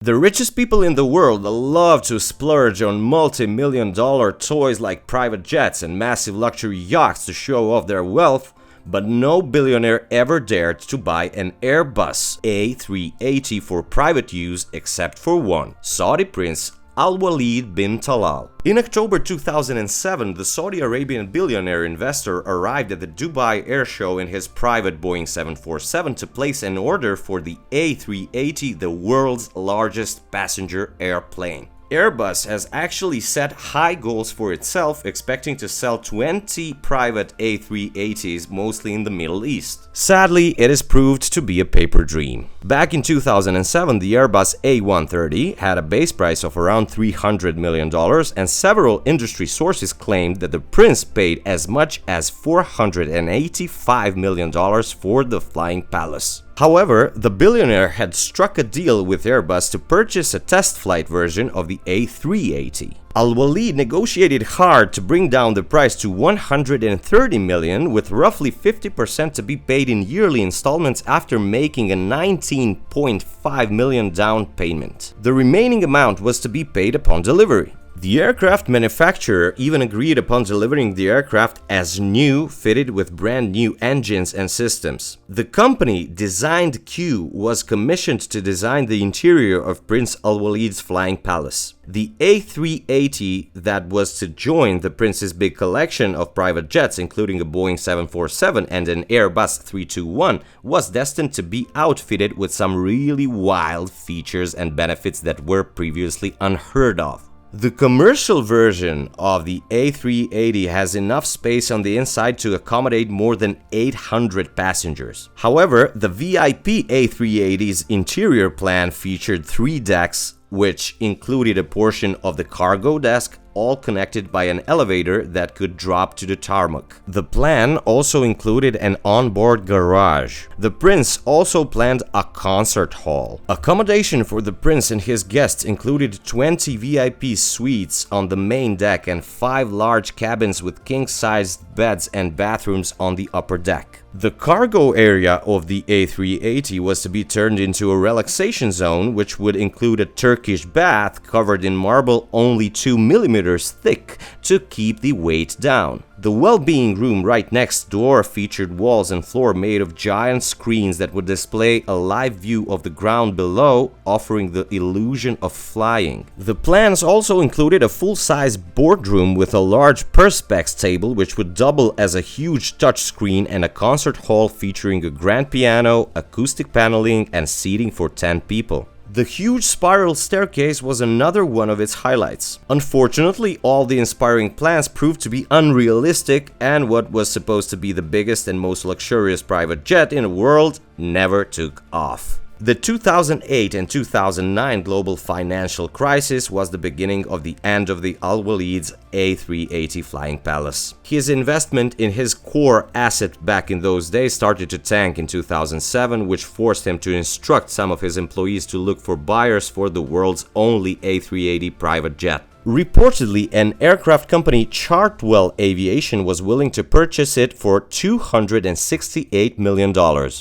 The richest people in the world love to splurge on multi-million-dollar toys like private jets and massive luxury yachts to show off their wealth, but no billionaire ever dared to buy an Airbus A380 for private use except for one, Saudi Prince Alwaleed bin Talal. In October 2007, the Saudi Arabian billionaire investor arrived at the Dubai Air Show in his private Boeing 747 to place an order for the A380, the world's largest passenger airplane. Airbus has actually set high goals for itself, expecting to sell 20 private A380s, mostly in the Middle East. Sadly, it has proved to be a paper dream. Back in 2007, the Airbus A130 had a base price of around $300 million, and several industry sources claimed that the prince paid as much as $485 million for the flying palace. However, the billionaire had struck a deal with Airbus to purchase a test flight version of the A380. Alwaleed negotiated hard to bring down the price to $130 million, with roughly 50% to be paid in yearly installments after making a $19.5 million down payment. The remaining amount was to be paid upon delivery. The aircraft manufacturer even agreed upon delivering the aircraft as new, fitted with brand new engines and systems. The company Designed Q was commissioned to design the interior of Prince Alwaleed's flying palace. The A380 that was to join the prince's big collection of private jets, including a Boeing 747 and an Airbus A321, was destined to be outfitted with some really wild features and benefits that were previously unheard of. The commercial version of the A380 has enough space on the inside to accommodate more than 800 passengers. However, the VIP A380's interior plan featured 3 decks, which included a portion of the cargo deck, all connected by an elevator that could drop to the tarmac. The plan also included an onboard garage. The prince also planned a concert hall. Accommodation for the prince and his guests included 20 VIP suites on the main deck and 5 large cabins with king-sized beds and bathrooms on the upper deck. The cargo area of the A380 was to be turned into a relaxation zone, which would include a Turkish bath covered in marble only 2 millimeters thick to keep the weight down. The well-being room right next door featured walls and floor made of giant screens that would display a live view of the ground below, offering the illusion of flying. The plans also included a full-size boardroom with a large perspex table, which would double as a huge touchscreen, and a concert hall featuring a grand piano, acoustic paneling, and seating for 10 people. The huge spiral staircase was another one of its highlights. Unfortunately, all the inspiring plans proved to be unrealistic, and what was supposed to be the biggest and most luxurious private jet in the world never took off. The 2008 and 2009 global financial crisis was the beginning of the end of the Alwaleed's A380 flying palace. His investment in his core asset back in those days started to tank in 2007, which forced him to instruct some of his employees to look for buyers for the world's only A380 private jet. Reportedly, an aircraft company, Chartwell Aviation, was willing to purchase it for $268 million.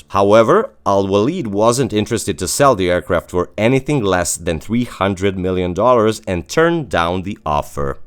However, Alwaleed wasn't interested to sell the aircraft for anything less than $300 million and turned down the offer.